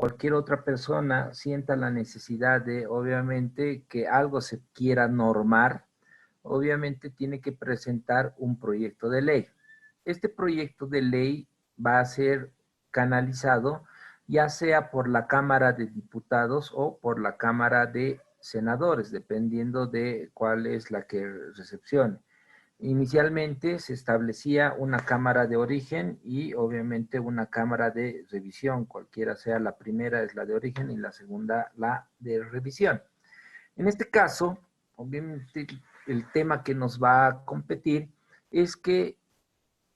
cualquier otra persona sienta la necesidad de, obviamente, que algo se quiera normar, obviamente tiene que presentar un proyecto de ley. Este proyecto de ley va a ser canalizado ya sea por la Cámara de Diputados o por la Cámara de Senadores, dependiendo de cuál es la que recepcione. Inicialmente se establecía una cámara de origen y obviamente una cámara de revisión, cualquiera sea la primera es la de origen y la segunda la de revisión. En este caso, obviamente el tema que nos va a competir es que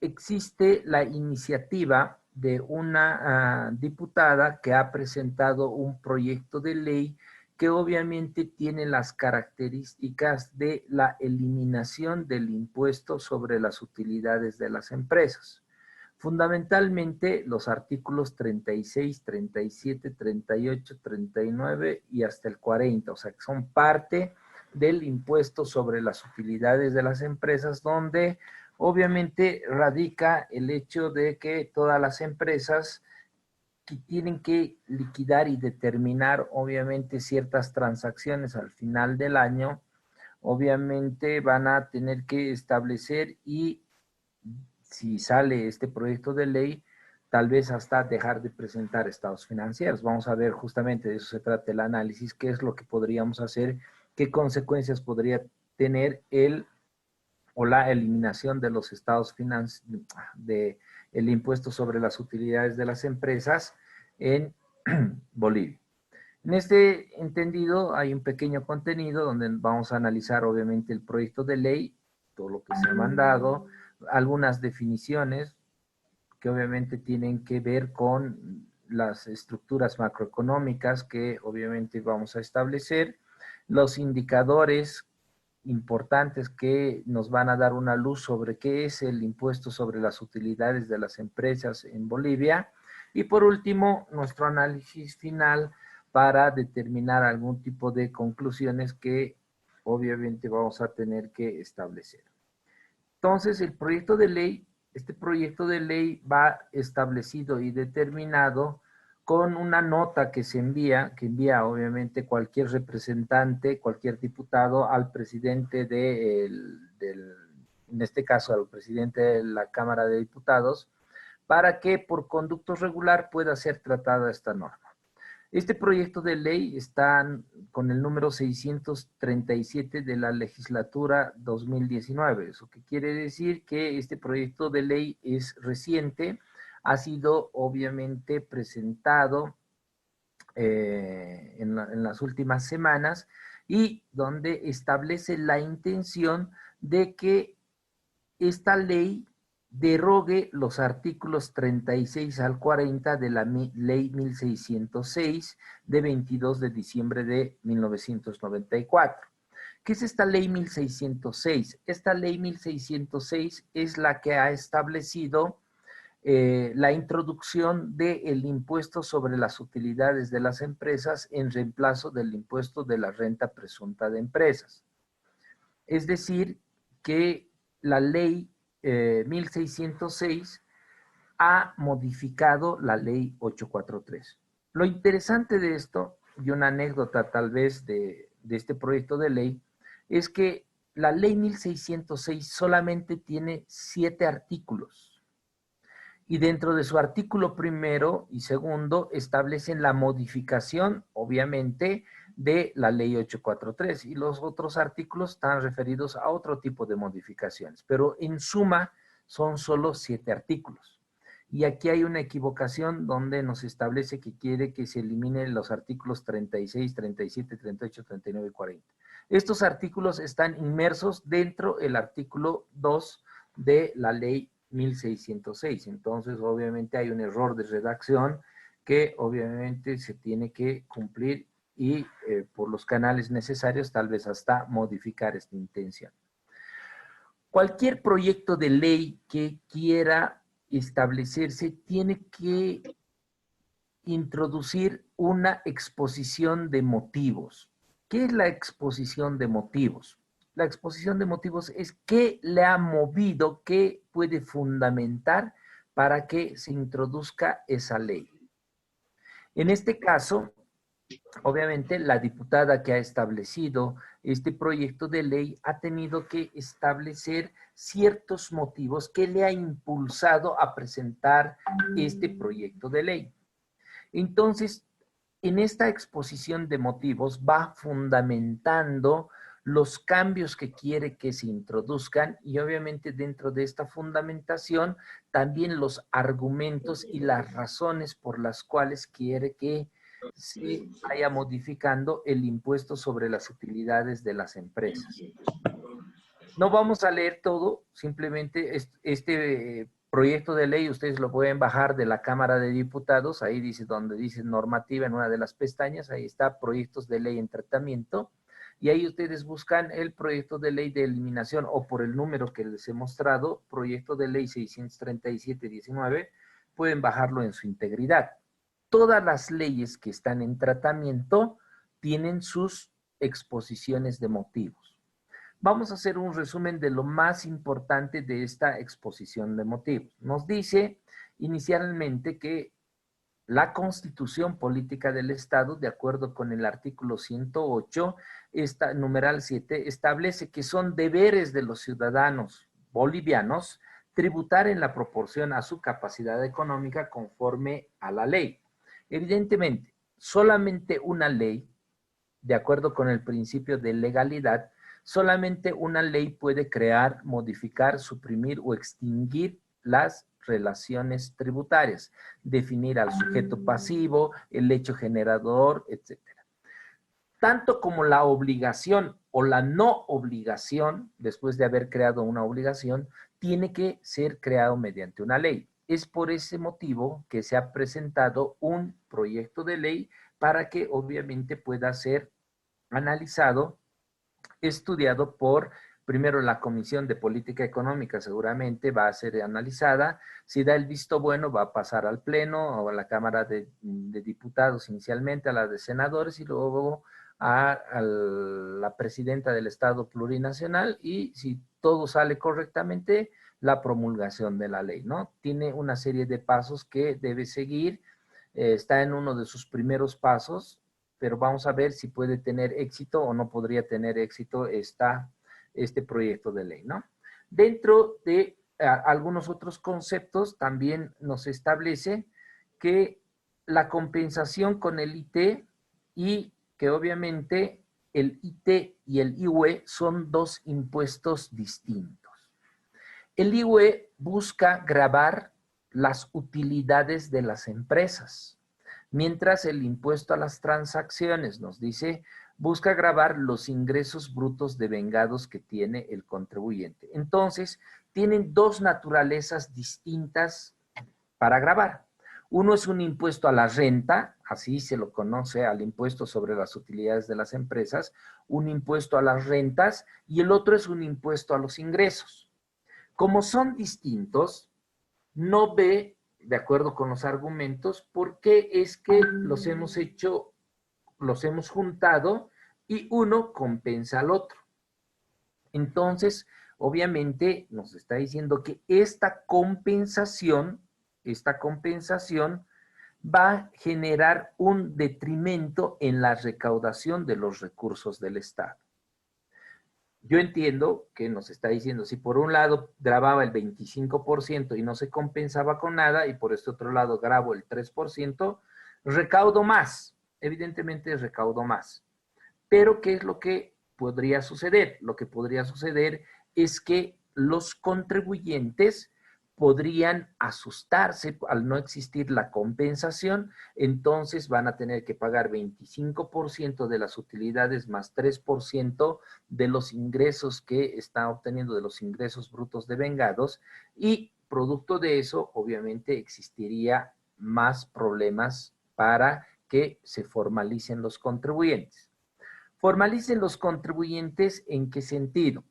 existe la iniciativa de una diputada que ha presentado un proyecto de ley que obviamente tiene las características de la eliminación del impuesto sobre las utilidades de las empresas. Fundamentalmente los artículos 36, 37, 38, 39 y hasta el 40, o sea, que son parte del impuesto sobre las utilidades de las empresas, donde obviamente radica el hecho de que todas las empresas que tienen que liquidar y determinar obviamente ciertas transacciones al final del año, obviamente van a tener que establecer y si sale este proyecto de ley, tal vez hasta dejar de presentar estados financieros. Vamos a ver justamente de eso se trata el análisis, qué es lo que podríamos hacer, qué consecuencias podría tener el o la eliminación de los estados de el impuesto sobre las utilidades de las empresas en Bolivia. En este entendido hay un pequeño contenido donde vamos a analizar obviamente el proyecto de ley, todo lo que se ha mandado, algunas definiciones que obviamente tienen que ver con las estructuras macroeconómicas que obviamente vamos a establecer, los indicadores importantes que nos van a dar una luz sobre qué es el impuesto sobre las utilidades de las empresas en Bolivia. Y por último, nuestro análisis final para determinar algún tipo de conclusiones que obviamente vamos a tener que establecer. Entonces, el proyecto de ley, este proyecto de ley va establecido y determinado con una nota que se envía, que envía obviamente cualquier representante, cualquier diputado al presidente en este caso al presidente de la Cámara de Diputados, para que por conducto regular pueda ser tratada esta norma. Este proyecto de ley está con el número 637 de la legislatura 2019. Eso que quiere decir que este proyecto de ley es reciente, ha sido obviamente presentado en las últimas semanas y donde establece la intención de que esta ley derogue los artículos 36 al 40 de la ley 1606 de 22 de diciembre de 1994. ¿Qué es esta ley 1606? Esta ley 1606 es la que ha establecido la introducción del impuesto sobre las utilidades de las empresas en reemplazo del impuesto de la renta presunta de empresas. Es decir, que la ley 1606 ha modificado la ley 843. Lo interesante de esto, y una anécdota tal vez de este proyecto de ley, es que la ley 1606 solamente tiene 7 artículos. Y dentro de su artículo primero y segundo establecen la modificación, obviamente, de la ley 843 y los otros artículos están referidos a otro tipo de modificaciones, pero en suma son solo 7 artículos. Y aquí hay una equivocación donde nos establece que quiere que se eliminen los artículos 36, 37, 38, 39 y 40. Estos artículos están inmersos dentro del artículo 2 de la ley 1606. Entonces, obviamente hay un error de redacción que obviamente se tiene que cumplir y por los canales necesarios tal vez hasta modificar esta intención. Cualquier proyecto de ley que quiera establecerse tiene que introducir una exposición de motivos. ¿Qué es la exposición de motivos? La exposición de motivos es qué le ha movido, qué puede fundamentar para que se introduzca esa ley. En este caso, obviamente, la diputada que ha establecido este proyecto de ley ha tenido que establecer ciertos motivos que le ha impulsado a presentar este proyecto de ley. Entonces, en esta exposición de motivos va fundamentando los cambios que quiere que se introduzcan y obviamente dentro de esta fundamentación también los argumentos y las razones por las cuales quiere que se vaya modificando el impuesto sobre las utilidades de las empresas. No vamos a leer todo, simplemente este proyecto de ley ustedes lo pueden bajar de la Cámara de Diputados, ahí dice donde dice normativa en una de las pestañas, ahí está proyectos de ley en tratamiento, y ahí ustedes buscan el proyecto de ley de eliminación o por el número que les he mostrado, proyecto de ley 637-19, pueden bajarlo en su integridad. Todas las leyes que están en tratamiento tienen sus exposiciones de motivos. Vamos a hacer un resumen de lo más importante de esta exposición de motivos. Nos dice inicialmente que la Constitución Política del Estado, de acuerdo con el artículo 108, numeral 7, establece que son deberes de los ciudadanos bolivianos tributar en la proporción a su capacidad económica conforme a la ley. Evidentemente, solamente una ley, de acuerdo con el principio de legalidad, solamente una ley puede crear, modificar, suprimir o extinguir las relaciones tributarias, definir al sujeto pasivo, el hecho generador, etcétera. Tanto como la obligación o la no obligación, después de haber creado una obligación, tiene que ser creado mediante una ley. Es por ese motivo que se ha presentado un proyecto de ley para que obviamente pueda ser analizado, estudiado por, primero la Comisión de Política Económica seguramente va a ser analizada, si da el visto bueno va a pasar al Pleno o a la Cámara de Diputados inicialmente, a la de Senadores y luego a la Presidenta del Estado Plurinacional y si todo sale correctamente, la promulgación de la ley, ¿no? Tiene una serie de pasos que debe seguir, está en uno de sus primeros pasos, pero vamos a ver si puede tener éxito o no podría tener éxito este proyecto de ley, ¿no? Dentro de algunos otros conceptos también nos establece que la compensación con el IT y que obviamente el IT y el IUE son dos impuestos distintos. El IUE busca gravar las utilidades de las empresas, mientras el impuesto a las transacciones, nos dice, busca gravar los ingresos brutos devengados que tiene el contribuyente. Entonces, tienen dos naturalezas distintas para gravar. Uno es un impuesto a la renta, así se lo conoce al impuesto sobre las utilidades de las empresas, un impuesto a las rentas y el otro es un impuesto a los ingresos. Como son distintos, no ve, de acuerdo con los argumentos, por qué es que los hemos hecho, los hemos juntado y uno compensa al otro. Entonces, obviamente nos está diciendo que esta compensación va a generar un detrimento en la recaudación de los recursos del Estado. Yo entiendo que nos está diciendo, si por un lado grababa el 25% y no se compensaba con nada, y por este otro lado grabo el 3%, recaudo más. Evidentemente recaudo más. Pero, ¿qué es lo que podría suceder? Lo que podría suceder es que los contribuyentes podrían asustarse al no existir la compensación, entonces van a tener que pagar 25% de las utilidades más 3% de los ingresos que están obteniendo de los ingresos brutos devengados y producto de eso obviamente existiría más problemas para que se formalicen los contribuyentes. Formalicen los contribuyentes ¿en qué sentido?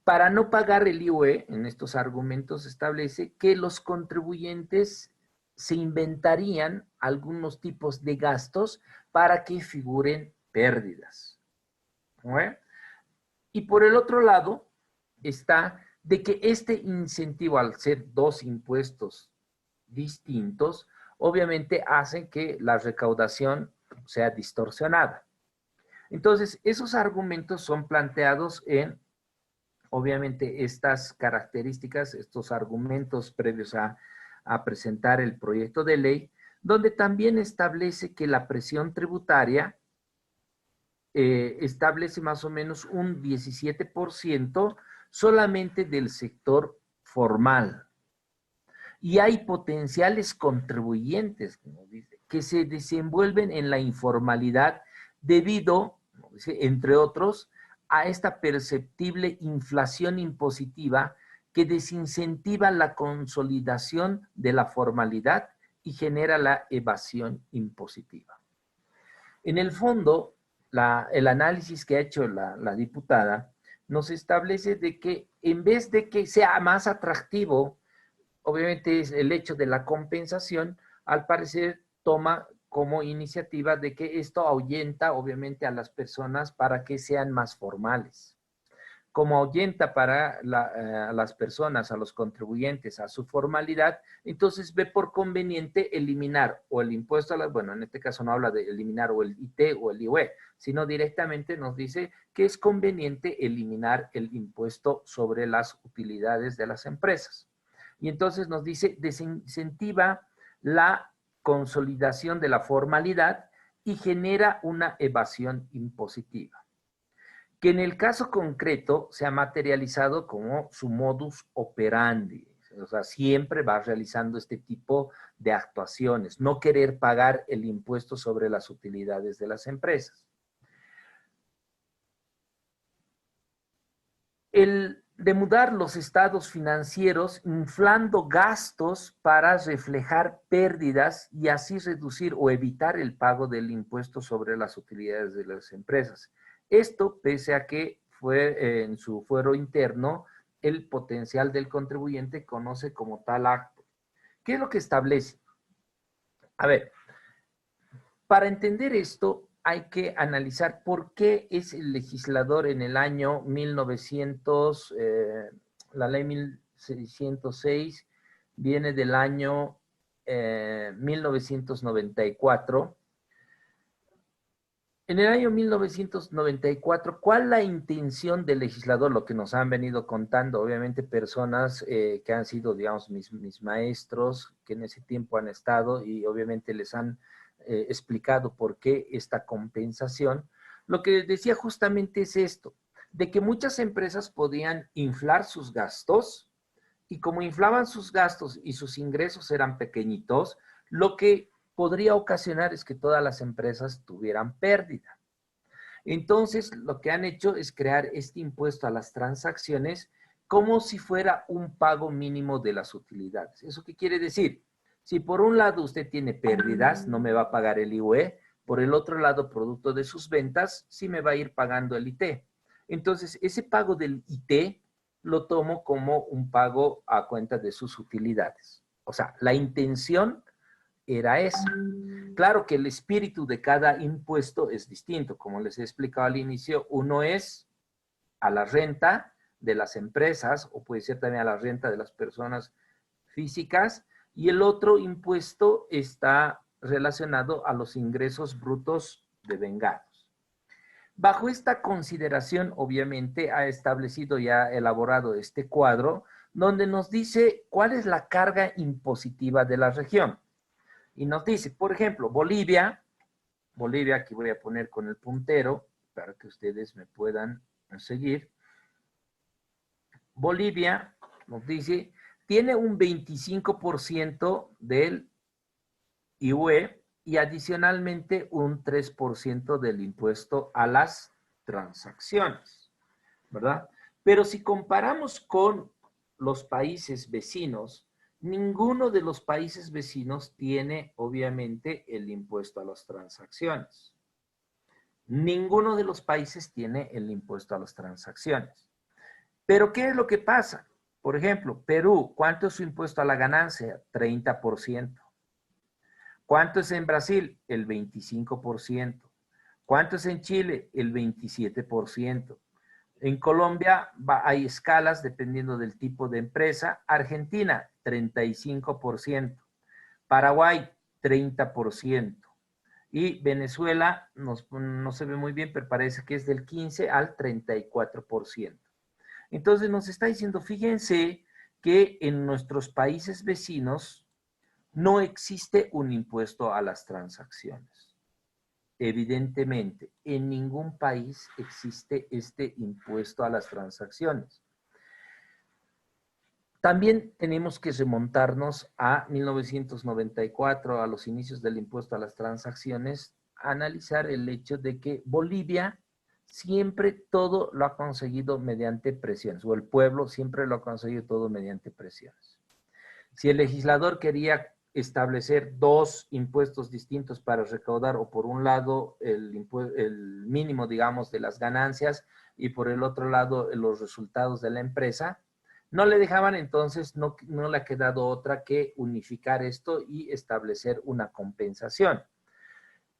Para no pagar el IUE, en estos argumentos establece que los contribuyentes se inventarían algunos tipos de gastos para que figuren pérdidas. ¿No? Y por el otro lado está de que este incentivo, al ser dos impuestos distintos, obviamente hacen que la recaudación sea distorsionada. Entonces, esos argumentos son planteados en, obviamente, estas características, estos argumentos previos a presentar el proyecto de ley, donde también establece que la presión tributaria establece más o menos un 17% solamente del sector formal. Y hay potenciales contribuyentes, como dice, que se desenvuelven en la informalidad debido, como dice, entre otros, a esta perceptible inflación impositiva que desincentiva la consolidación de la formalidad y genera la evasión impositiva. En el fondo, el análisis que ha hecho la diputada nos establece de que en vez de que sea más atractivo, obviamente es el hecho de la compensación, al parecer toma como iniciativa de que esto ahuyenta obviamente a las personas para que sean más formales. Como ahuyenta para a las personas, a los contribuyentes, a su formalidad, entonces ve por conveniente eliminar o el impuesto a las, bueno, en este caso no habla de eliminar o el IT o el IUE, sino directamente nos dice que es conveniente eliminar el impuesto sobre las utilidades de las empresas. Y entonces nos dice, desincentiva la consolidación de la formalidad y genera una evasión impositiva, que en el caso concreto se ha materializado como su modus operandi. O sea, siempre va realizando este tipo de actuaciones, no querer pagar el impuesto sobre las utilidades de las empresas. El demudar los estados financieros inflando gastos para reflejar pérdidas y así reducir o evitar el pago del impuesto sobre las utilidades de las empresas. Esto pese a que fue en su fuero interno el potencial del contribuyente conoce como tal acto. ¿Qué es lo que establece? A ver, para entender esto hay que analizar por qué es el legislador en el año 1900, la ley 1606 viene del año 1994. En el año 1994, ¿cuál la intención del legislador? Lo que nos han venido contando, obviamente, personas que han sido, digamos, mis maestros, que en ese tiempo han estado y obviamente les han explicado por qué esta compensación. Lo que decía justamente es esto, de que muchas empresas podían inflar sus gastos y como inflaban sus gastos y sus ingresos eran pequeñitos, lo que podría ocasionar es que todas las empresas tuvieran pérdida. Entonces, lo que han hecho es crear este impuesto a las transacciones como si fuera un pago mínimo de las utilidades. ¿Eso qué quiere decir? Si por un lado usted tiene pérdidas, no me va a pagar el IUE, por el otro lado, producto de sus ventas, sí me va a ir pagando el IT. Entonces, ese pago del IT lo tomo como un pago a cuenta de sus utilidades. O sea, la intención era esa. Claro que el espíritu de cada impuesto es distinto. Como les he explicado al inicio, uno es a la renta de las empresas o puede ser también a la renta de las personas físicas y el otro impuesto está relacionado a los ingresos brutos devengados. Bajo esta consideración, obviamente, ha establecido y ha elaborado este cuadro donde nos dice cuál es la carga impositiva de la región. Y nos dice, por ejemplo, Bolivia, aquí voy a poner con el puntero para que ustedes me puedan seguir. Bolivia, nos dice, tiene un 25% del IUE y adicionalmente un 3% del impuesto a las transacciones, ¿verdad? Pero si comparamos con los países vecinos, ninguno de los países vecinos tiene, obviamente, el impuesto a las transacciones. Ninguno de los países tiene el impuesto a las transacciones. Pero, ¿qué es lo que pasa? Por ejemplo, Perú, ¿cuánto es su impuesto a la ganancia? 30%. ¿Cuánto es en Brasil? El 25%. ¿Cuánto es en Chile? El 27%. En Colombia hay escalas dependiendo del tipo de empresa. Argentina, 35%. Paraguay, 30%. Y Venezuela no se ve muy bien, pero parece que es del 15 al 34%. Entonces nos está diciendo, fíjense que en nuestros países vecinos no existe un impuesto a las transacciones. Evidentemente, en ningún país existe este impuesto a las transacciones. También tenemos que remontarnos a 1994, a los inicios del impuesto a las transacciones, a analizar el hecho de que Bolivia siempre todo lo ha conseguido mediante presiones, o el pueblo siempre lo ha conseguido todo mediante presiones. Si el legislador quería establecer dos impuestos distintos para recaudar, o por un lado el mínimo, digamos, de las ganancias, y por el otro lado los resultados de la empresa, no le dejaban, entonces no le ha quedado otra que unificar esto y establecer una compensación.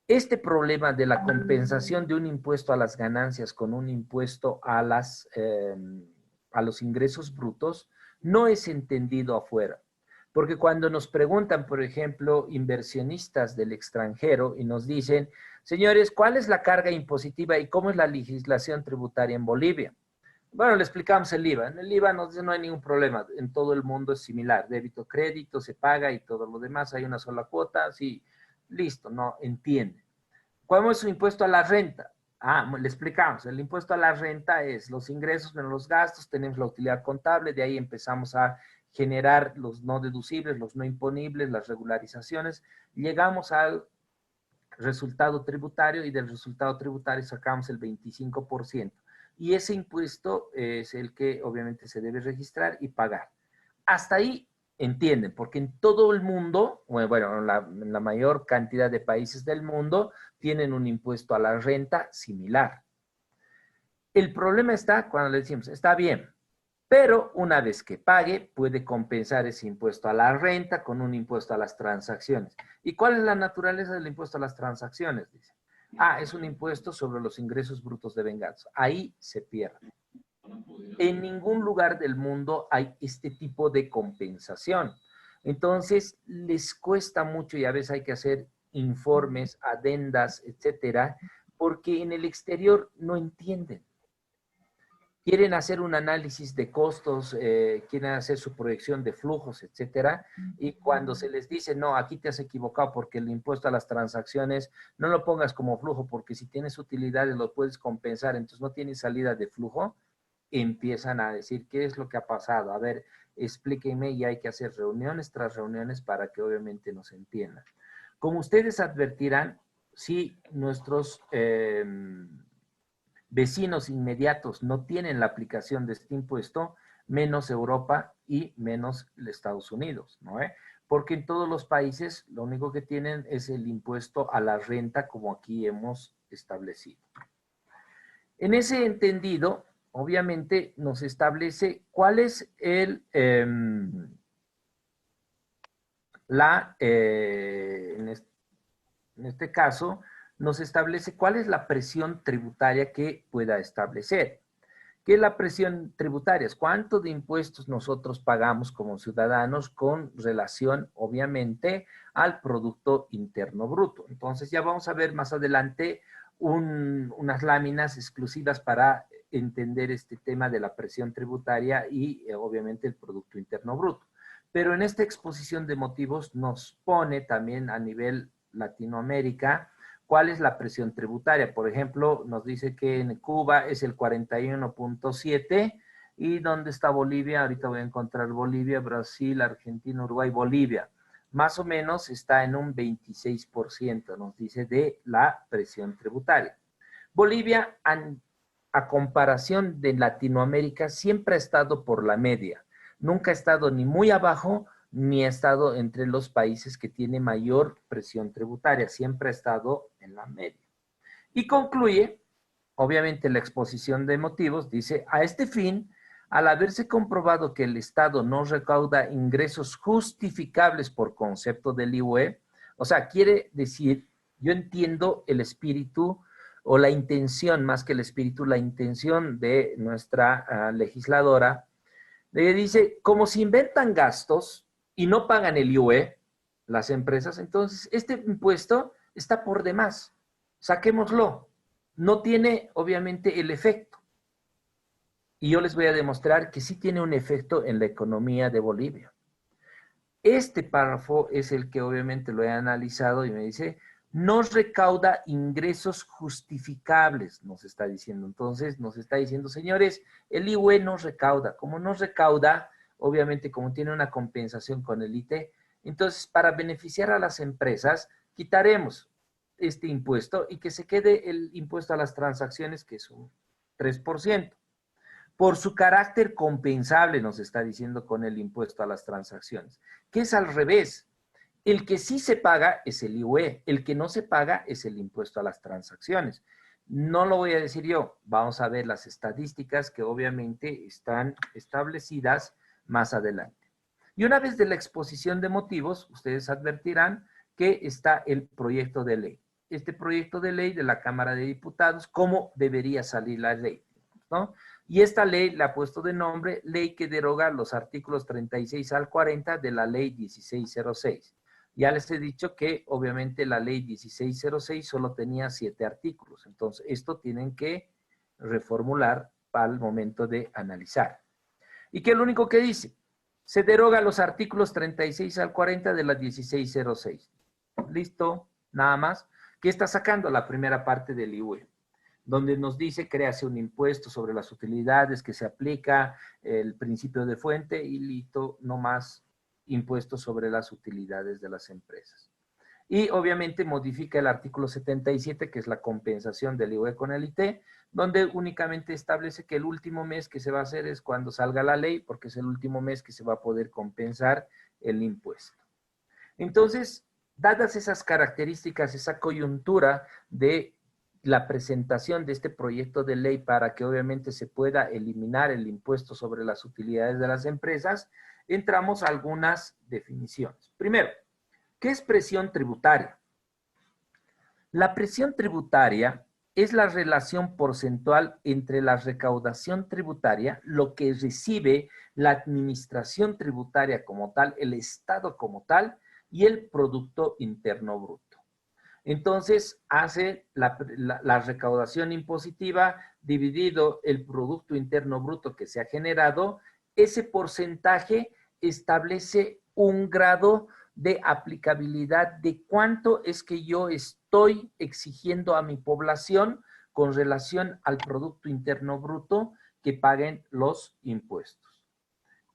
Este problema de la compensación de un impuesto a las ganancias con un impuesto a los ingresos brutos no es entendido afuera. Porque cuando nos preguntan, por ejemplo, inversionistas del extranjero y nos dicen, señores, ¿cuál es la carga impositiva y cómo es la legislación tributaria en Bolivia? Bueno, le explicamos el IVA. En el IVA nos dice no hay ningún problema. En todo el mundo es similar. Débito, crédito, se paga y todo lo demás. Hay una sola cuota. Sí, listo, no entiende. ¿Cuál es su impuesto a la renta? Le explicamos. El impuesto a la renta es los ingresos menos los gastos. Tenemos la utilidad contable. De ahí empezamos a generar los no deducibles, los no imponibles, las regularizaciones. Llegamos al resultado tributario y del resultado tributario sacamos el 25%. Y ese impuesto es el que obviamente se debe registrar y pagar. Hasta ahí entienden, porque en todo el mundo, bueno, en la mayor cantidad de países del mundo, tienen un impuesto a la renta similar. El problema está cuando le decimos, está bien, pero una vez que pague, puede compensar ese impuesto a la renta con un impuesto a las transacciones. ¿Y cuál es la naturaleza del impuesto a las transacciones? Dice. Es un impuesto sobre los ingresos brutos de venganza. Ahí se pierde. En ningún lugar del mundo hay este tipo de compensación. Entonces, les cuesta mucho y a veces hay que hacer informes, adendas, etcétera, porque en el exterior no entienden. Quieren hacer un análisis de costos, quieren hacer su proyección de flujos, etcétera, y cuando se les dice, no, aquí te has equivocado porque el impuesto a las transacciones no lo pongas como flujo porque si tienes utilidades lo puedes compensar, entonces no tienes salida de flujo, empiezan a decir, ¿qué es lo que ha pasado? A ver, explíquenme y hay que hacer reuniones tras reuniones para que obviamente nos entiendan. Como ustedes advertirán, si nuestros vecinos inmediatos no tienen la aplicación de este impuesto, menos Europa y menos Estados Unidos, ¿no? Porque en todos los países lo único que tienen es el impuesto a la renta como aquí hemos establecido. En ese entendido, obviamente nos establece cuál es en este caso, nos establece cuál es la presión tributaria que pueda establecer. ¿Qué es la presión tributaria? Es cuánto de impuestos nosotros pagamos como ciudadanos con relación, obviamente, al Producto Interno Bruto. Entonces, ya vamos a ver más adelante unas láminas exclusivas para entender este tema de la presión tributaria y, obviamente, el Producto Interno Bruto. Pero en esta exposición de motivos nos pone también a nivel Latinoamérica cuál es la presión tributaria. Por ejemplo, nos dice que en Cuba es el 41.7 y ¿dónde está Bolivia? Ahorita voy a encontrar Bolivia, Brasil, Argentina, Uruguay, Bolivia. Más o menos está en un 26%, nos dice, de la presión tributaria. Bolivia, a comparación de Latinoamérica, siempre ha estado por la media. Nunca ha estado ni muy abajo, ni ha estado entre los países que tiene mayor presión tributaria. Siempre ha estado en la media. Y concluye, obviamente, la exposición de motivos, dice, a este fin, al haberse comprobado que el Estado no recauda ingresos justificables por concepto del IUE, o sea, quiere decir, yo entiendo el espíritu o la intención, más que el espíritu, la intención de nuestra legisladora, le dice, como se inventan gastos y no pagan el IUE, las empresas, entonces este impuesto está por demás. Saquémoslo. No tiene, obviamente, el efecto. Y yo les voy a demostrar que sí tiene un efecto en la economía de Bolivia. Este párrafo es el que obviamente lo he analizado y me dice, no recauda ingresos justificables, nos está diciendo. Entonces, nos está diciendo, señores, el IUE no recauda. Como no recauda, obviamente, como tiene una compensación con el IT, entonces, para beneficiar a las empresas, quitaremos este impuesto y que se quede el impuesto a las transacciones, que es un 3%. Por su carácter compensable, nos está diciendo con el impuesto a las transacciones, que es al revés. El que sí se paga es el IUE, el que no se paga es el impuesto a las transacciones. No lo voy a decir yo, vamos a ver las estadísticas que obviamente están establecidas más adelante. Y una vez de la exposición de motivos, ustedes advertirán que está el proyecto de ley. Este proyecto de ley de la Cámara de Diputados, ¿cómo debería salir la ley? ¿No? Y esta ley la ha puesto de nombre ley que deroga los artículos 36 al 40 de la ley 1606. Ya les he dicho que obviamente la ley 1606 solo tenía 7 artículos, entonces esto tienen que reformular al momento de analizar. ¿Y qué es lo único que dice? Se deroga los artículos 36 al 40 de la 1606. Listo, nada más. ¿Qué está sacando? La primera parte del IUE, donde nos dice créase un impuesto sobre las utilidades que se aplica el principio de fuente y listo, no más impuestos sobre las utilidades de las empresas. Y obviamente modifica el artículo 77, que es la compensación del IUE con el IT, donde únicamente establece que el último mes que se va a hacer es cuando salga la ley, porque es el último mes que se va a poder compensar el impuesto. Entonces, dadas esas características, esa coyuntura de la presentación de este proyecto de ley para que obviamente se pueda eliminar el impuesto sobre las utilidades de las empresas, entramos a algunas definiciones. Primero, ¿qué es presión tributaria? La presión tributaria es la relación porcentual entre la recaudación tributaria, lo que recibe la administración tributaria como tal, el Estado como tal, y el Producto Interno Bruto. Entonces, hace la recaudación impositiva dividido el Producto Interno Bruto que se ha generado, ese porcentaje establece un grado de aplicabilidad de cuánto es que yo estoy exigiendo a mi población con relación al Producto Interno Bruto que paguen los impuestos.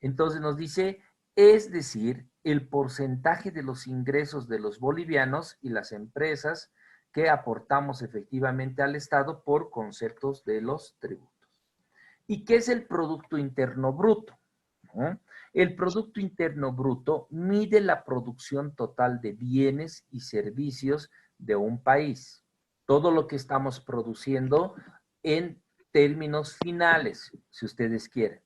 Entonces nos dice, es decir, el porcentaje de los ingresos de los bolivianos y las empresas que aportamos efectivamente al Estado por conceptos de los tributos. ¿Y qué es el Producto Interno Bruto? ¿No? El Producto Interno Bruto mide la producción total de bienes y servicios de un país. Todo lo que estamos produciendo en términos finales, si ustedes quieren.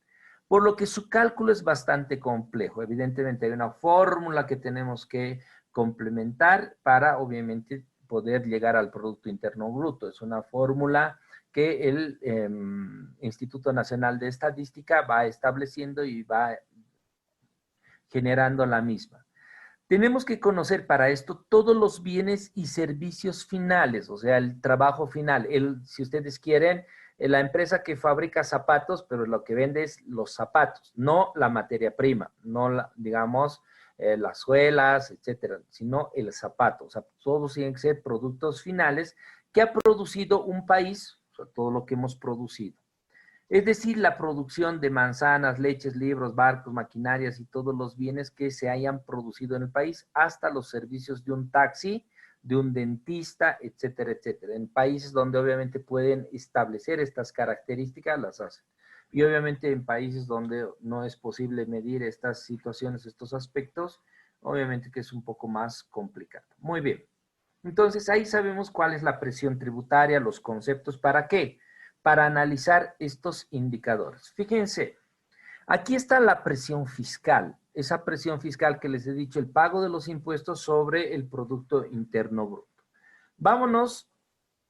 Por lo que su cálculo es bastante complejo. Evidentemente hay una fórmula que tenemos que complementar para, obviamente, poder llegar al Producto Interno Bruto. Es una fórmula que el Instituto Nacional de Estadística va estableciendo y va generando la misma. Tenemos que conocer para esto todos los bienes y servicios finales, o sea, el trabajo final. Si ustedes quieren, la empresa que fabrica zapatos, pero lo que vende es los zapatos, no la materia prima, no, digamos, las suelas, etcétera, sino el zapato. O sea, todos tienen que ser productos finales que ha producido un país, o sea, todo lo que hemos producido. Es decir, la producción de manzanas, leches, libros, barcos, maquinarias y todos los bienes que se hayan producido en el país, hasta los servicios de un taxi, de un dentista, etcétera, etcétera. En países donde obviamente pueden establecer estas características, las hacen. Y obviamente en países donde no es posible medir estas situaciones, estos aspectos, obviamente que es un poco más complicado. Muy bien. Entonces ahí sabemos cuál es la presión tributaria, los conceptos, ¿para qué? Para analizar estos indicadores. Fíjense, aquí está la presión fiscal, esa presión fiscal que les he dicho, el pago de los impuestos sobre el Producto Interno Bruto. Vámonos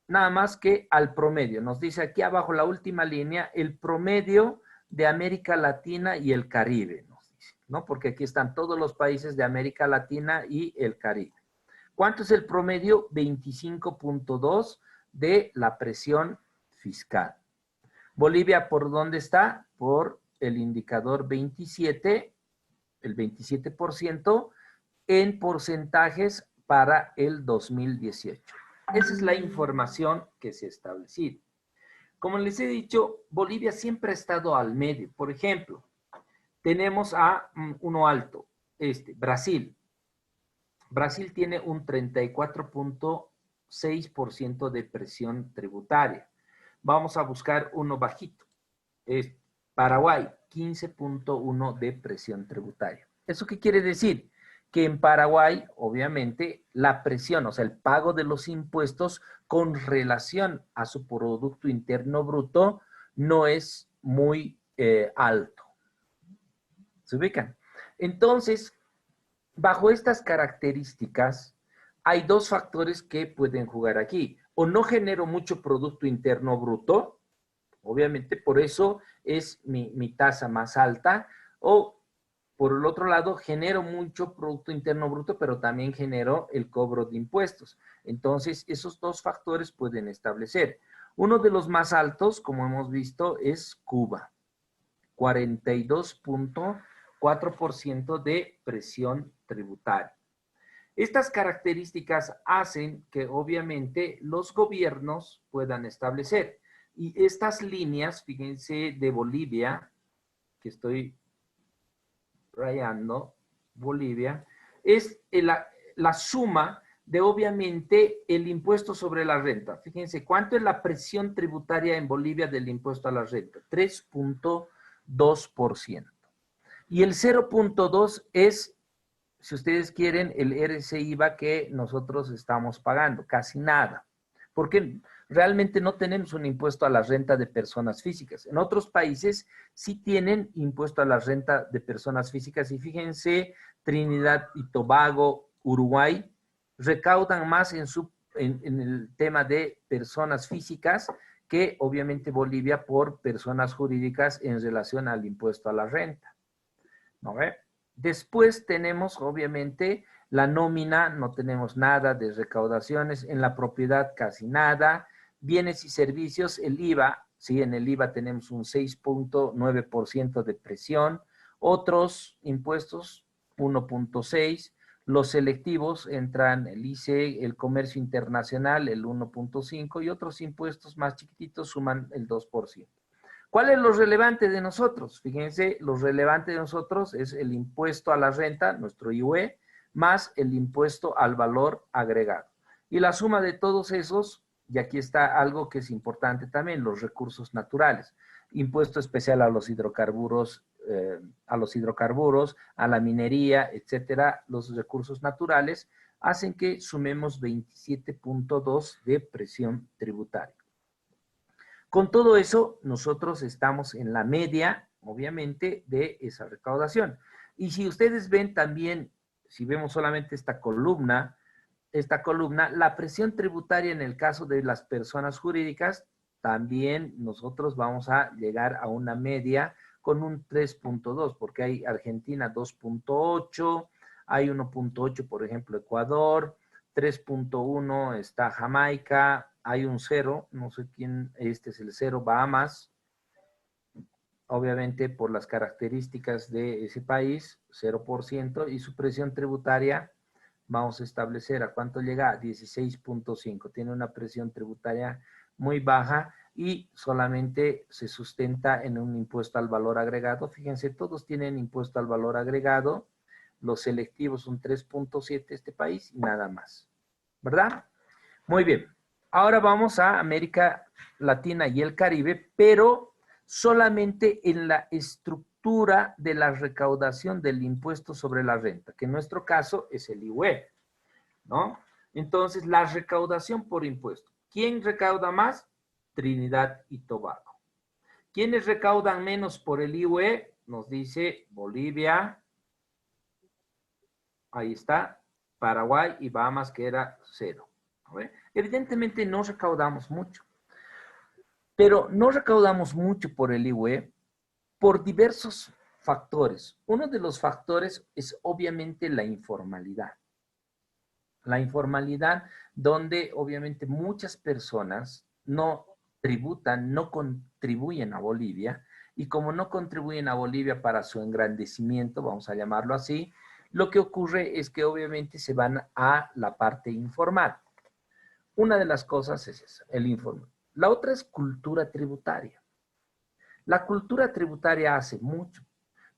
nada más que al promedio. Nos dice aquí abajo la última línea, el promedio de América Latina y el Caribe, nos dice. ¿no? Porque aquí están todos los países de América Latina y el Caribe. ¿Cuánto es el promedio? 25.2 de la presión fiscal. Bolivia, ¿por dónde está? Por el indicador 27, el 27% en porcentajes para el 2018. Esa es la información que se ha establecido. Como les he dicho, Bolivia siempre ha estado al medio. Por ejemplo, tenemos a uno alto, Brasil. Brasil tiene un 34.6% de presión tributaria. Vamos a buscar uno bajito. Es Paraguay, 15.1 de presión tributaria. ¿Eso qué quiere decir? Que en Paraguay, obviamente, la presión, o sea, el pago de los impuestos con relación a su Producto Interno Bruto no es muy alto. ¿Se ubican? Entonces, bajo estas características, hay dos factores que pueden jugar aquí. O no genero mucho Producto Interno Bruto, obviamente por eso es mi tasa más alta, o por el otro lado, genero mucho Producto Interno Bruto, pero también genero el cobro de impuestos. Entonces, esos dos factores pueden establecer. Uno de los más altos, como hemos visto, es Cuba. 42.4% de presión tributaria. Estas características hacen que, obviamente, los gobiernos puedan establecer. Y estas líneas, fíjense, de Bolivia, que estoy rayando, Bolivia, es la suma de, obviamente, el impuesto sobre la renta. Fíjense, ¿cuánto es la presión tributaria en Bolivia del impuesto a la renta? 3.2%. Y el 0.2 es, si ustedes quieren, el RCIVA que nosotros estamos pagando, casi nada. Porque realmente no tenemos un impuesto a la renta de personas físicas. En otros países sí tienen impuesto a la renta de personas físicas y fíjense, Trinidad y Tobago, Uruguay, recaudan más en el tema de personas físicas que obviamente Bolivia por personas jurídicas en relación al impuesto a la renta. ¿No ve? Después tenemos obviamente la nómina, no tenemos nada de recaudaciones, en la propiedad casi nada, bienes y servicios, el IVA, sí, en el IVA tenemos un 6.9% de presión, otros impuestos 1.6%, los selectivos entran el ICE, el comercio internacional el 1.5% y otros impuestos más chiquititos suman el 2%. ¿Cuál es lo relevante de nosotros? Fíjense, lo relevante de nosotros es el impuesto a la renta, nuestro IUE, más el impuesto al valor agregado. Y la suma de todos esos, y aquí está algo que es importante también, los recursos naturales. Impuesto especial a los hidrocarburos, a la minería, etcétera, los recursos naturales, hacen que sumemos 27.2 de presión tributaria. Con todo eso, nosotros estamos en la media, obviamente, de esa recaudación. Y si ustedes ven también, si vemos solamente esta columna, la presión tributaria en el caso de las personas jurídicas, también nosotros vamos a llegar a una media con un 3.2, porque hay Argentina 2.8, hay 1.8, por ejemplo, Ecuador, 3.1 está Jamaica, hay un 0, no sé quién, este es el 0, Bahamas, obviamente por las características de ese país, 0%, y su presión tributaria, vamos a establecer a cuánto llega, 16.5, tiene una presión tributaria muy baja y solamente se sustenta en un impuesto al valor agregado. Fíjense, todos tienen impuesto al valor agregado, los selectivos un 3.7 este país y nada más, ¿verdad? Muy bien. Ahora vamos a América Latina y el Caribe, pero solamente en la estructura de la recaudación del impuesto sobre la renta, que en nuestro caso es el IUE, ¿no? Entonces, la recaudación por impuesto. ¿Quién recauda más? Trinidad y Tobago. ¿Quiénes recaudan menos por el IUE? Nos dice Bolivia, ahí está, Paraguay y Bahamas, que era 0. Evidentemente no recaudamos mucho, pero no recaudamos mucho por el IUE por diversos factores. Uno de los factores es obviamente la informalidad. La informalidad donde obviamente muchas personas no tributan, no contribuyen a Bolivia, y como no contribuyen a Bolivia para su engrandecimiento, vamos a llamarlo así, lo que ocurre es que obviamente se van a la parte informal. Una de las cosas es esa, el informal. La otra es cultura tributaria. La cultura tributaria hace mucho,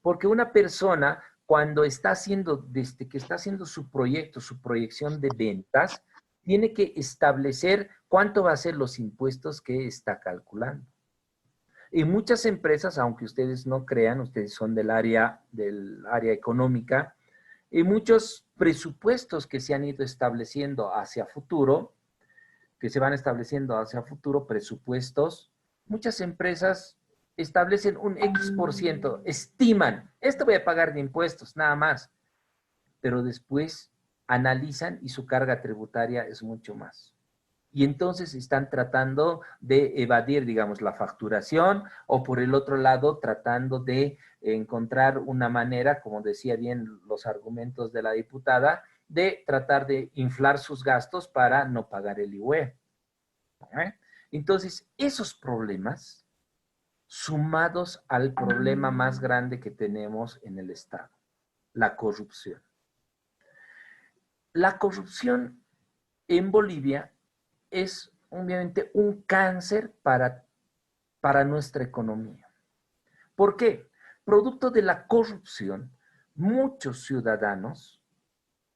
porque una persona cuando está haciendo, desde que está haciendo su proyecto, su proyección de ventas, tiene que establecer cuánto va a ser los impuestos que está calculando. Y muchas empresas, aunque ustedes no crean, ustedes son del área económica, y muchos presupuestos que se han ido estableciendo hacia futuro, que se van estableciendo hacia futuro, presupuestos, muchas empresas establecen un X%, estiman, esto voy a pagar de impuestos, nada más, pero después analizan y su carga tributaria es mucho más. Y entonces están tratando de evadir, digamos, la facturación o por el otro lado tratando de encontrar una manera, como decía bien los argumentos de la diputada, de tratar de inflar sus gastos para no pagar el IUE. Entonces, esos problemas sumados al problema más grande que tenemos en el Estado, la corrupción. La corrupción en Bolivia es obviamente un cáncer para nuestra economía. ¿Por qué? Producto de la corrupción, muchos ciudadanos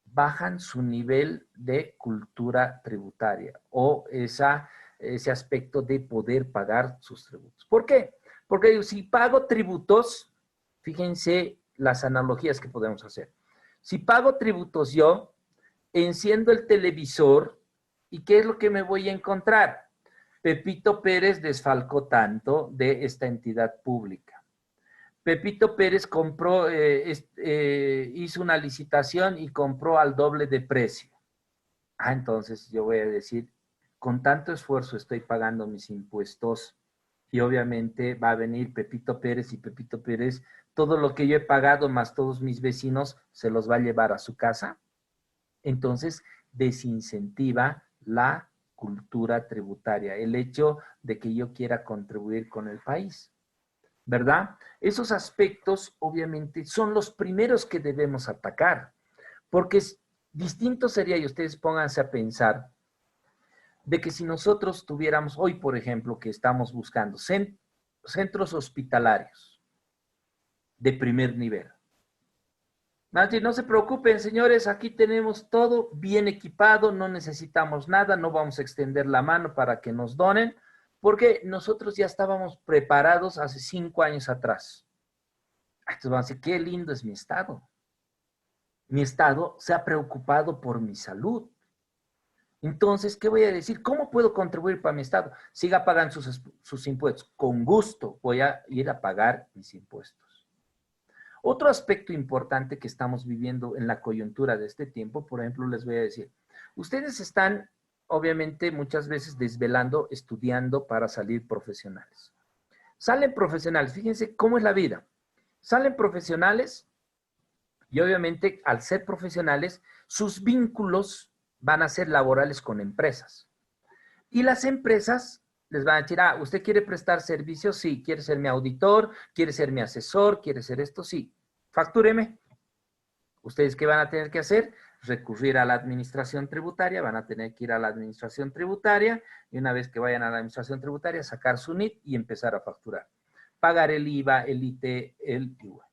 bajan su nivel de cultura tributaria o ese aspecto de poder pagar sus tributos. ¿Por qué? Porque si pago tributos, fíjense las analogías que podemos hacer. Si pago tributos yo, enciendo el televisor y ¿qué es lo que me voy a encontrar? Pepito Pérez desfalcó tanto de esta entidad pública. Pepito Pérez compró, hizo una licitación y compró al doble de precio. Entonces yo voy a decir, con tanto esfuerzo estoy pagando mis impuestos y obviamente va a venir Pepito Pérez y Pepito Pérez, todo lo que yo he pagado más todos mis vecinos se los va a llevar a su casa. Entonces desincentiva la cultura tributaria, el hecho de que yo quiera contribuir con el país. ¿Verdad? Esos aspectos, obviamente, son los primeros que debemos atacar, porque distinto sería, y ustedes pónganse a pensar, de que si nosotros tuviéramos hoy, por ejemplo, que estamos buscando centros hospitalarios de primer nivel. No se preocupen, señores, aquí tenemos todo bien equipado, no necesitamos nada, no vamos a extender la mano para que nos donen, porque nosotros ya estábamos preparados hace 5 años atrás. Entonces van a decir, qué lindo es mi Estado. Mi Estado se ha preocupado por mi salud. Entonces, ¿qué voy a decir? ¿Cómo puedo contribuir para mi Estado? Siga pagando sus impuestos. Con gusto voy a ir a pagar mis impuestos. Otro aspecto importante que estamos viviendo en la coyuntura de este tiempo, por ejemplo, les voy a decir, ustedes están, obviamente, muchas veces desvelando, estudiando para salir profesionales. Salen profesionales, fíjense cómo es la vida. Salen profesionales y obviamente al ser profesionales, sus vínculos van a ser laborales con empresas. Y las empresas les van a decir, ¿usted quiere prestar servicios? Sí. ¿Quiere ser mi auditor? ¿Quiere ser mi asesor? ¿Quiere ser esto? Sí. Factúreme. ¿Ustedes qué van a tener que hacer? Recurrir a la administración tributaria, van a tener que ir a la administración tributaria y una vez que vayan a la administración tributaria, sacar su NIT y empezar a facturar. Pagar el IVA, el IT, el IVA.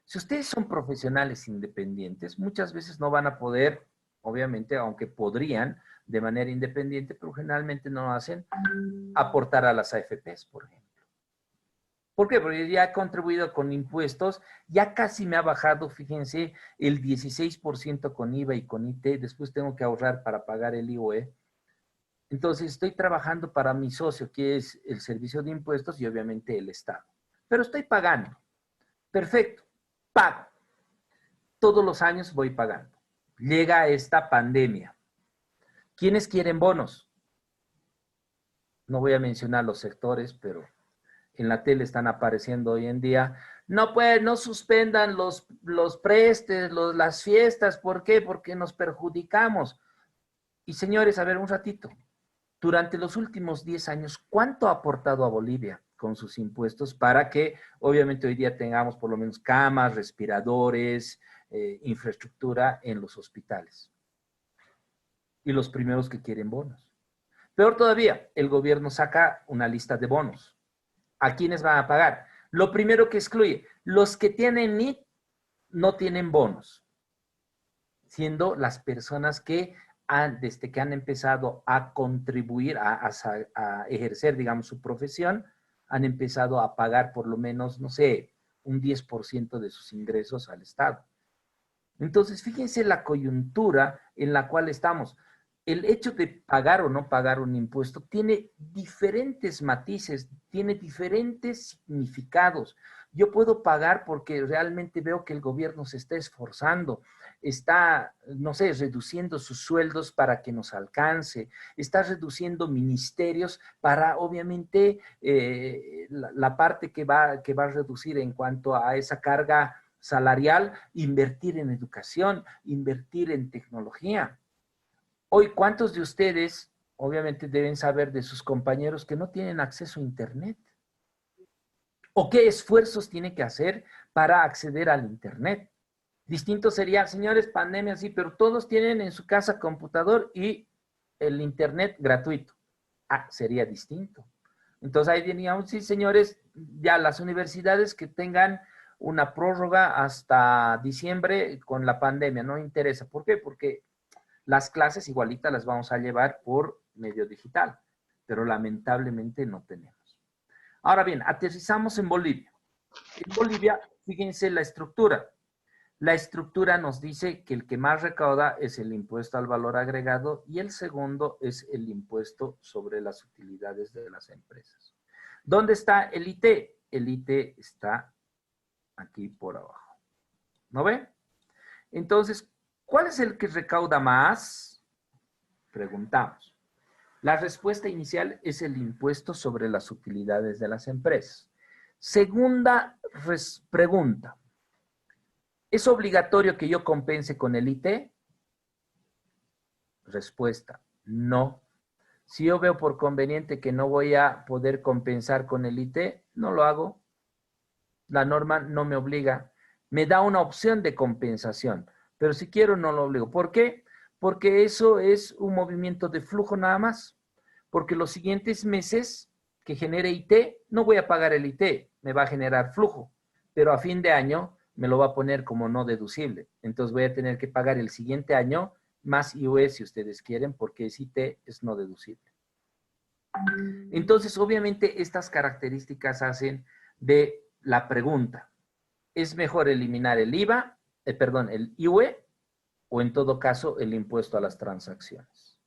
Si ustedes son profesionales independientes, muchas veces no van a poder, obviamente, aunque podrían de manera independiente, pero generalmente no lo hacen, aportar a las AFPs, por ejemplo. ¿Por qué? Porque ya he contribuido con impuestos, ya casi me ha bajado, fíjense, el 16% con IVA y con IT, después tengo que ahorrar para pagar el IOE. Entonces estoy trabajando para mi socio, que es el servicio de impuestos y obviamente el Estado. Pero estoy pagando. Perfecto, pago. Todos los años voy pagando. Llega esta pandemia. ¿Quiénes quieren bonos? No voy a mencionar los sectores, pero en la tele están apareciendo hoy en día, no pues, no suspendan los prestes, las fiestas, ¿por qué? Porque nos perjudicamos. Y señores, a ver un ratito, durante los últimos 10 años, ¿cuánto ha aportado a Bolivia con sus impuestos para que obviamente hoy día tengamos por lo menos camas, respiradores, infraestructura en los hospitales? Y los primeros que quieren bonos. Peor todavía, el gobierno saca una lista de bonos. ¿A quiénes van a pagar? Lo primero que excluye, los que tienen NIT no tienen bonos, siendo las personas que desde que han empezado a contribuir, a ejercer, digamos, su profesión, han empezado a pagar por lo menos, no sé, un 10% de sus ingresos al Estado. Entonces, fíjense la coyuntura en la cual estamos. El hecho de pagar o no pagar un impuesto tiene diferentes matices, tiene diferentes significados. Yo puedo pagar porque realmente veo que el gobierno se está esforzando, está, no sé, reduciendo sus sueldos para que nos alcance, está reduciendo ministerios para, obviamente, la parte que va a reducir en cuanto a esa carga salarial, invertir en educación, invertir en tecnología. Hoy, ¿cuántos de ustedes, obviamente, deben saber de sus compañeros que no tienen acceso a Internet? ¿O qué esfuerzos tiene que hacer para acceder al Internet? Distinto sería, señores, pandemia sí, pero todos tienen en su casa computador y el Internet gratuito. Ah, sería distinto. Entonces ahí diríamos, sí, señores, ya las universidades que tengan una prórroga hasta diciembre con la pandemia, no interesa. ¿Por qué? Porque las clases igualitas las vamos a llevar por medio digital, pero lamentablemente no tenemos. Ahora bien, aterrizamos en Bolivia. En Bolivia, fíjense la estructura. La estructura nos dice que el que más recauda es el impuesto al valor agregado y el segundo es el impuesto sobre las utilidades de las empresas. ¿Dónde está el IT? El IT está aquí por abajo. ¿No ven? Entonces, ¿cuál es el que recauda más? Preguntamos. La respuesta inicial es el impuesto sobre las utilidades de las empresas. Segunda pregunta. ¿Es obligatorio que yo compense con el IT? Respuesta, no. Si yo veo por conveniente que no voy a poder compensar con el IT, no lo hago. La norma no me obliga. Me da una opción de compensación, pero si quiero no lo obligo. ¿Por qué? Porque eso es un movimiento de flujo nada más. Porque los siguientes meses que genere IT, no voy a pagar el IT, me va a generar flujo, pero a fin de año me lo va a poner como no deducible. Entonces voy a tener que pagar el siguiente año más IUE si ustedes quieren, porque es IT, es no deducible. Entonces, obviamente, estas características hacen de la pregunta, ¿es mejor eliminar el IVA, el IUE, o en todo caso el impuesto a las transacciones?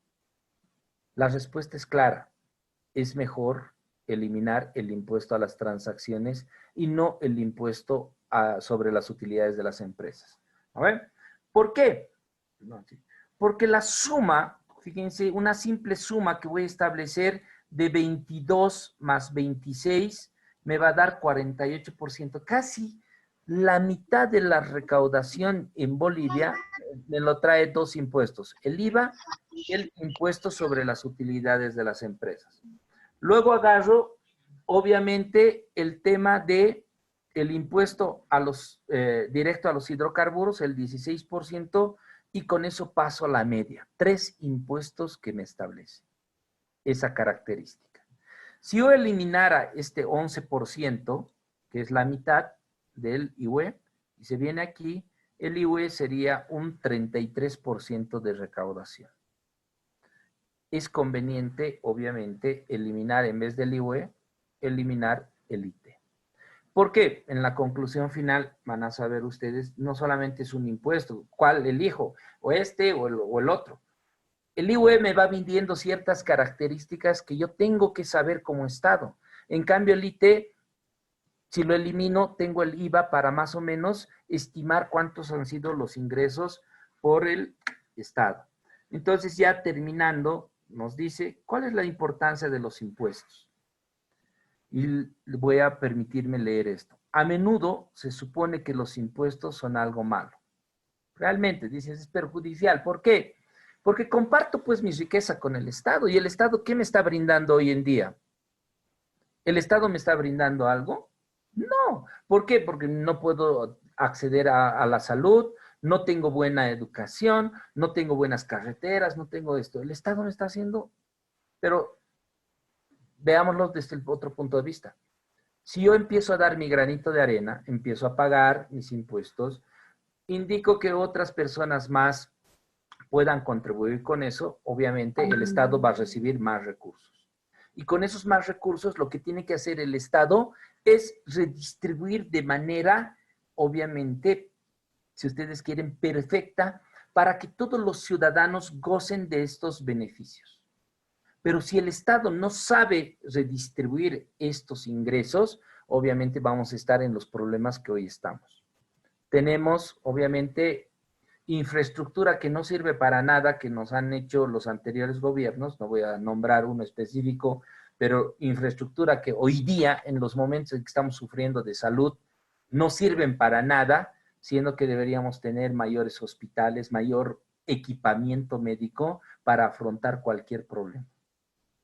La respuesta es clara, es mejor eliminar el impuesto a las transacciones y no el impuesto sobre las utilidades de las empresas. ¿A ver? ¿Por qué? Porque la suma, fíjense, una simple suma que voy a establecer de 22 más 26 me va a dar 48%. Casi la mitad de la recaudación en Bolivia me lo trae dos impuestos, el IVA y el impuesto sobre las utilidades de las empresas. Luego agarro, obviamente, el tema de el impuesto a directo a los hidrocarburos, el 16%, y con eso paso a la media. 3 impuestos que me establecen esa característica. Si yo eliminara este 11%, que es la mitad del IUE, y se viene aquí, el IUE sería un 33% de recaudación. Es conveniente, obviamente, eliminar en vez del IUE, eliminar el IT. ¿Por qué? En la conclusión final van a saber ustedes, no solamente es un impuesto, ¿cuál elijo? O este o el otro. El IUE me va midiendo ciertas características que yo tengo que saber como Estado. En cambio, el IT, si lo elimino, tengo el IVA para más o menos estimar cuántos han sido los ingresos por el Estado. Entonces, ya terminando, nos dice, ¿cuál es la importancia de los impuestos? Y voy a permitirme leer esto. A menudo se supone que los impuestos son algo malo. Realmente, dices, es perjudicial. ¿Por qué? Porque comparto pues mi riqueza con el Estado. ¿Y el Estado qué me está brindando hoy en día? ¿El Estado me está brindando algo? No. ¿Por qué? Porque no puedo acceder a la salud, no tengo buena educación, no tengo buenas carreteras, no tengo esto. El Estado me está haciendo, pero veámoslo desde el otro punto de vista. Si yo empiezo a dar mi granito de arena, empiezo a pagar mis impuestos, indico que otras personas más puedan contribuir con eso, obviamente el Estado va a recibir más recursos. Y con esos más recursos, lo que tiene que hacer el Estado es redistribuir de manera, obviamente, si ustedes quieren, perfecta, para que todos los ciudadanos gocen de estos beneficios. Pero si el Estado no sabe redistribuir estos ingresos, obviamente vamos a estar en los problemas que hoy estamos. Tenemos, obviamente, infraestructura que no sirve para nada, que nos han hecho los anteriores gobiernos, no voy a nombrar uno específico, pero infraestructura que hoy día, en los momentos en que estamos sufriendo de salud, no sirven para nada, siendo que deberíamos tener mayores hospitales, mayor equipamiento médico para afrontar cualquier problema,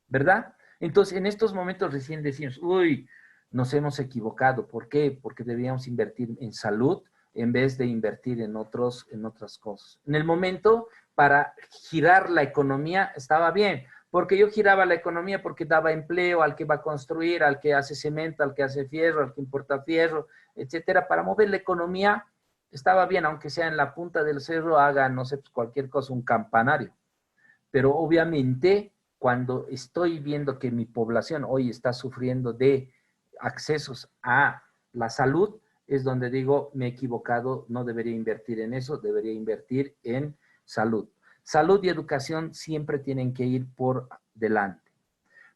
¿verdad? Entonces, en estos momentos recién decimos, uy, nos hemos equivocado. ¿Por qué? Porque deberíamos invertir en salud en vez de invertir en otras cosas. En el momento, para girar la economía, estaba bien, porque yo giraba la economía porque daba empleo al que va a construir, al que hace cemento, al que hace fierro, al que importa fierro, etcétera. Para mover la economía estaba bien, aunque sea en la punta del cerro, haga, no sé, pues cualquier cosa, un campanario. Pero obviamente, cuando estoy viendo que mi población hoy está sufriendo de accesos a la salud, es donde digo, me he equivocado, no debería invertir en eso, debería invertir en salud. Salud y educación siempre tienen que ir por delante.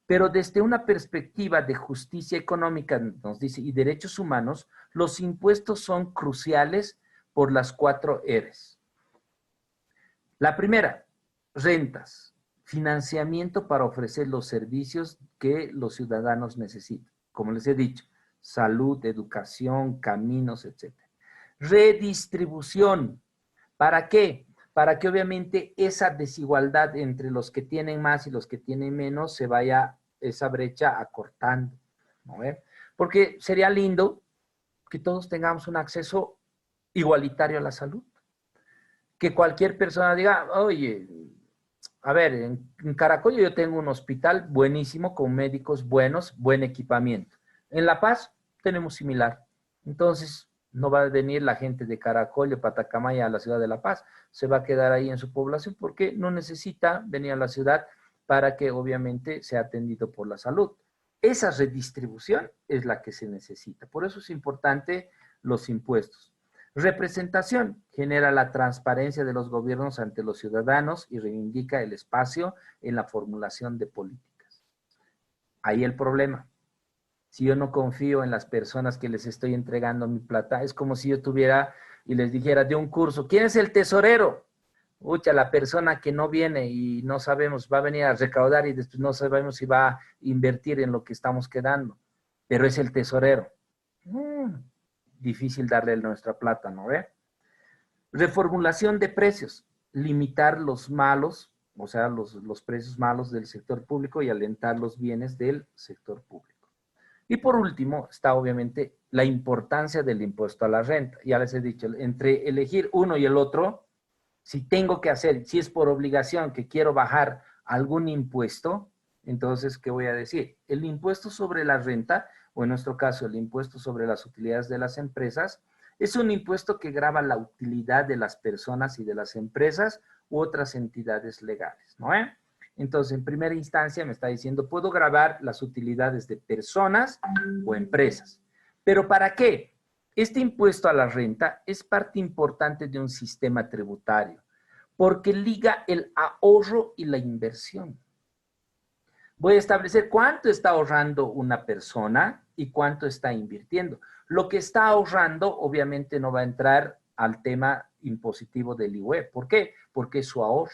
Pero desde una perspectiva de justicia económica, nos dice, y derechos humanos, los impuestos son cruciales por las 4 R's. La primera, rentas, financiamiento para ofrecer los servicios que los ciudadanos necesitan. Como les he dicho, salud, educación, caminos, etc. Redistribución. ¿Para qué? Para que obviamente esa desigualdad entre los que tienen más y los que tienen menos se vaya esa brecha acortando, ¿no? Porque sería lindo que todos tengamos un acceso igualitario a la salud. Que cualquier persona diga, oye, a ver, en Caracollo yo tengo un hospital buenísimo con médicos buenos, buen equipamiento. En La Paz tenemos similar. Entonces, no va a venir la gente de Caracollo, Patacamaya a la ciudad de La Paz. Se va a quedar ahí en su población porque no necesita venir a la ciudad para que obviamente sea atendido por la salud. Esa redistribución es la que se necesita. Por eso es importante los impuestos. Representación genera la transparencia de los gobiernos ante los ciudadanos y reivindica el espacio en la formulación de políticas. Ahí el problema. Si yo no confío en las personas que les estoy entregando mi plata, es como si yo tuviera y les dijera de un curso, ¿quién es el tesorero? Ucha, la persona que no viene y no sabemos, va a venir a recaudar y después no sabemos si va a invertir en lo que estamos quedando, pero es el tesorero. Difícil darle nuestra plata, ¿no ve? Reformulación de precios, limitar los malos, o sea, los precios malos del sector público y alentar los bienes del sector público. Y por último, está obviamente la importancia del impuesto a la renta. Ya les he dicho, entre elegir uno y el otro, si tengo que hacer, si es por obligación que quiero bajar algún impuesto, entonces, ¿qué voy a decir? El impuesto sobre la renta, o en nuestro caso, el impuesto sobre las utilidades de las empresas, es un impuesto que grava la utilidad de las personas y de las empresas u otras entidades legales, ¿no? Entonces, en primera instancia me está diciendo, puedo gravar las utilidades de personas o empresas. ¿Pero para qué? Este impuesto a la renta es parte importante de un sistema tributario porque liga el ahorro y la inversión. Voy a establecer cuánto está ahorrando una persona y cuánto está invirtiendo. Lo que está ahorrando obviamente no va a entrar al tema impositivo del IVA. ¿Por qué? Porque es su ahorro.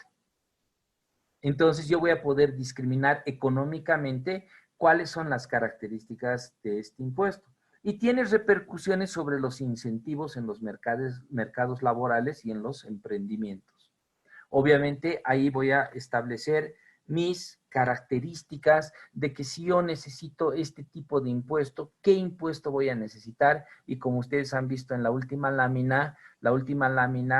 Entonces yo voy a poder discriminar económicamente cuáles son las características de este impuesto. Y tiene repercusiones sobre los incentivos en los mercados laborales y en los emprendimientos. Obviamente, ahí voy a establecer mis características de que si yo necesito este tipo de impuesto, qué impuesto voy a necesitar. Y como ustedes han visto en la última lámina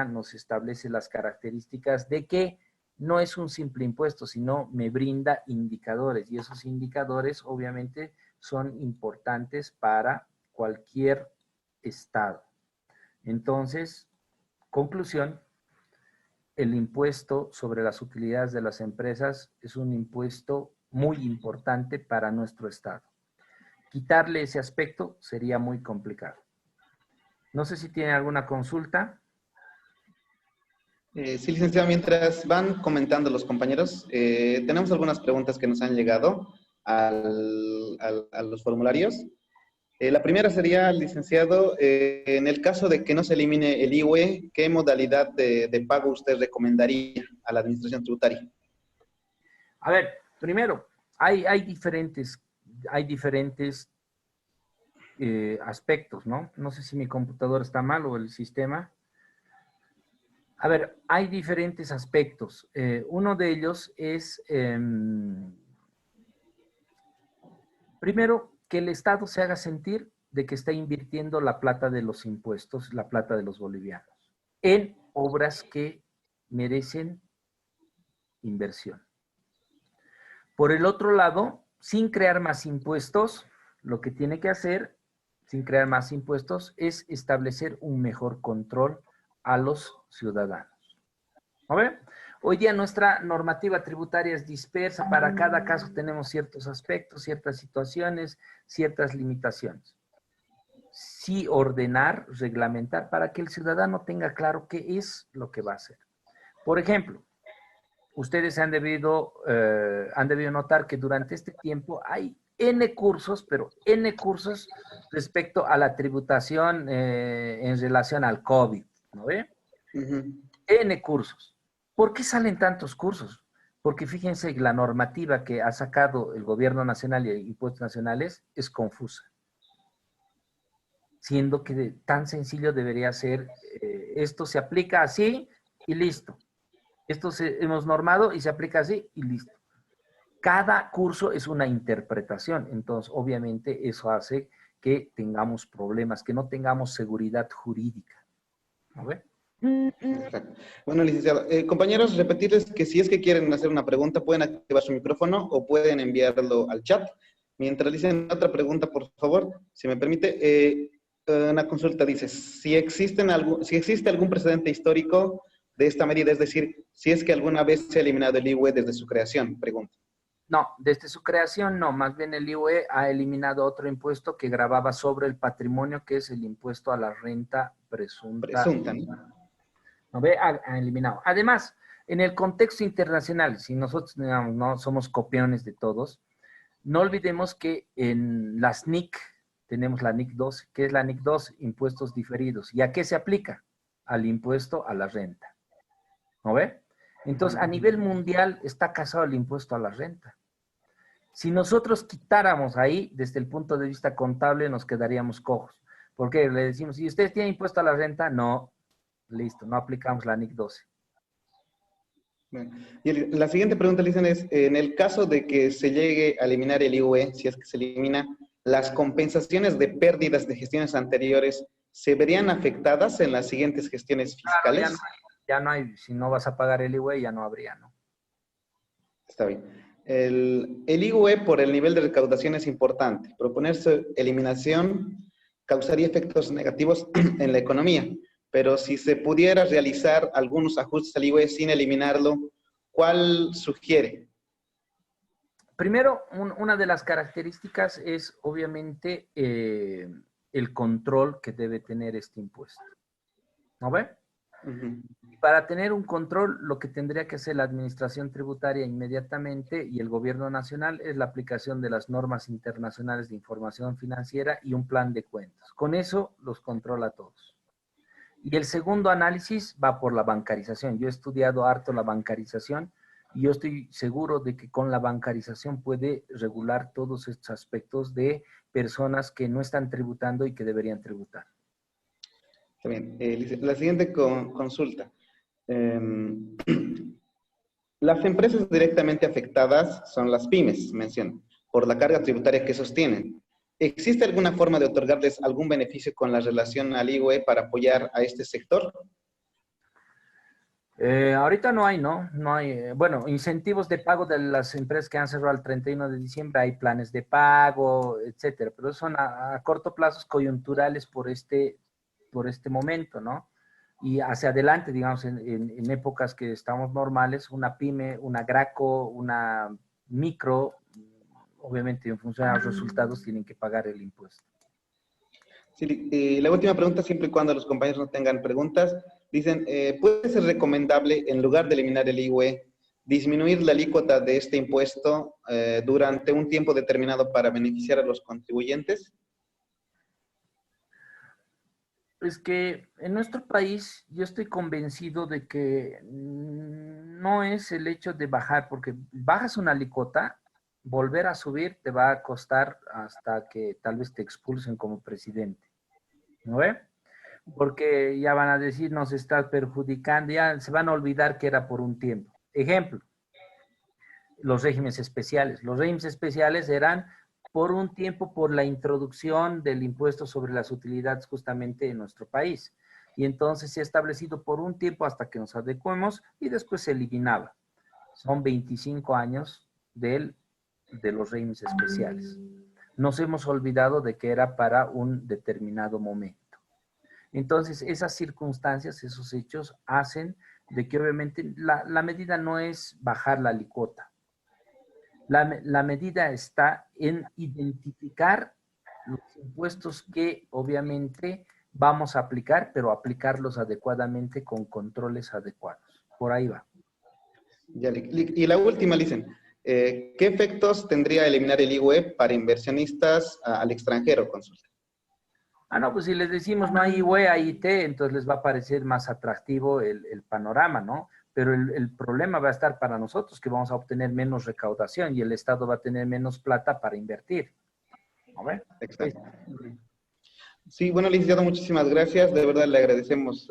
nos establece las características de que no es un simple impuesto, sino me brinda indicadores. Y esos indicadores, obviamente, son importantes para cualquier estado. Entonces, conclusión, el impuesto sobre las utilidades de las empresas es un impuesto muy importante para nuestro estado. Quitarle ese aspecto sería muy complicado. No sé si tienen alguna consulta. Sí, licenciado, mientras van comentando los compañeros, tenemos algunas preguntas que nos han llegado a los formularios. La primera sería, licenciado, en el caso de que no se elimine el IUE, ¿qué modalidad de pago usted recomendaría a la administración tributaria? A ver, primero, hay diferentes aspectos, ¿no? No sé si mi computador está mal o el sistema. A ver, hay diferentes aspectos. Uno de ellos es, primero, que el Estado se haga sentir de que está invirtiendo la plata de los impuestos, la plata de los bolivianos, en obras que merecen inversión. Por el otro lado, sin crear más impuestos, lo que tiene que hacer, sin crear más impuestos, es establecer un mejor control a los ciudadanos. ¿No ve? Hoy día nuestra normativa tributaria es dispersa, para cada caso tenemos ciertos aspectos, ciertas situaciones, ciertas limitaciones. Sí ordenar, reglamentar, para que el ciudadano tenga claro qué es lo que va a hacer. Por ejemplo, ustedes han debido notar que durante este tiempo hay N cursos, pero N cursos respecto a la tributación en relación al COVID, ¿no ve? N cursos. ¿Por qué salen tantos cursos? Porque fíjense, la normativa que ha sacado el gobierno nacional y impuestos nacionales es confusa. Siendo que tan sencillo debería ser, esto se aplica así y listo. Esto hemos normado y se aplica así y listo. Cada curso es una interpretación, entonces obviamente eso hace que tengamos problemas, que no tengamos seguridad jurídica. ¿No ve? Exacto. Bueno, licenciado, compañeros, repetirles que si es que quieren hacer una pregunta, pueden activar su micrófono o pueden enviarlo al chat. Mientras dicen otra pregunta, por favor, si me permite, una consulta dice, si existe algún precedente histórico de esta medida, es decir, si es que alguna vez se ha eliminado el IUE desde su creación, pregunta. No, desde su creación no, más bien el IUE ha eliminado otro impuesto que gravaba sobre el patrimonio, que es el impuesto a la renta presunta. Presunta, ¿no? ¿No ve? Ha eliminado. Además, en el contexto internacional, si nosotros digamos, no somos copiones de todos, no olvidemos que en las NIC tenemos la NIC 12. ¿Qué es la NIC 12? Impuestos diferidos. ¿Y a qué se aplica? Al impuesto a la renta. ¿No ve? Entonces, a nivel mundial está casado el impuesto a la renta. Si nosotros quitáramos ahí, desde el punto de vista contable, nos quedaríamos cojos. Porque le decimos, ¿y ustedes tienen impuesto a la renta? No. Listo, no aplicamos la NIC 12. Bueno, y la siguiente pregunta, dicen, es, en el caso de que se llegue a eliminar el IUE, si es que se elimina, ¿las compensaciones de pérdidas de gestiones anteriores se verían afectadas en las siguientes gestiones fiscales? Claro, ya no hay, si no vas a pagar el IUE, ya no habría, ¿no? Está bien. El IUE por el nivel de recaudación es importante. Proponer su eliminación causaría efectos negativos en la economía. Pero si se pudiera realizar algunos ajustes al IUE sin eliminarlo, ¿cuál sugiere? Primero, una de las características es obviamente el control que debe tener este impuesto. ¿No ve? Y para tener un control, lo que tendría que hacer la administración tributaria inmediatamente y el gobierno nacional es la aplicación de las normas internacionales de información financiera y un plan de cuentas. Con eso los controla a todos. Y el segundo análisis va por la bancarización. Yo he estudiado harto la bancarización Y yo estoy seguro de que con la bancarización puede regular todos estos aspectos de personas que no están tributando y que deberían tributar. Está bien. La siguiente consulta. Las empresas directamente afectadas son las pymes, menciona, por la carga tributaria que sostienen. ¿Existe alguna forma de otorgarles algún beneficio con la relación al IVE para apoyar a este sector? Ahorita no hay, ¿no? No hay, bueno, incentivos de pago de las empresas que han cerrado el 31 de diciembre, hay planes de pago, etcétera, pero son a corto plazo coyunturales por este momento, ¿no? Y hacia adelante, digamos, en épocas que estamos normales, una pyme, una graco, una micro, obviamente en función de los resultados tienen que pagar el impuesto. Sí, la última pregunta, siempre y cuando los compañeros no tengan preguntas, dicen, ¿puede ser recomendable, en lugar de eliminar el IVE, disminuir la alícuota de este impuesto durante un tiempo determinado para beneficiar a los contribuyentes? Es que en nuestro país yo estoy convencido de que no es el hecho de bajar, porque bajas una alícuota, volver a subir te va a costar hasta que tal vez te expulsen como presidente, ¿no ve? Porque ya van a decir nos estás perjudicando, ya se van a olvidar que era por un tiempo. Ejemplo, los regímenes especiales. Los regímenes especiales eran por un tiempo por la introducción del impuesto sobre las utilidades justamente en nuestro país. Y entonces se ha establecido por un tiempo hasta que nos adecuemos y después se eliminaba. Son 25 años de los regímenes especiales. Nos hemos olvidado de que era para un determinado momento. Entonces, esas circunstancias, esos hechos hacen de que obviamente la medida no es bajar la alícuota. La medida está en identificar los impuestos que obviamente vamos a aplicar, pero aplicarlos adecuadamente con controles adecuados. Por ahí va. Y la última, dicen, ¿qué efectos tendría eliminar el IVE para inversionistas al extranjero? Consulta. No, pues si les decimos no hay IVE, hay IT, entonces les va a parecer más atractivo el panorama, ¿no? Pero el problema va a estar para nosotros, que vamos a obtener menos recaudación y el Estado va a tener menos plata para invertir. ¿No ve? Exacto. Sí, bueno, licenciado, muchísimas gracias. De verdad le agradecemos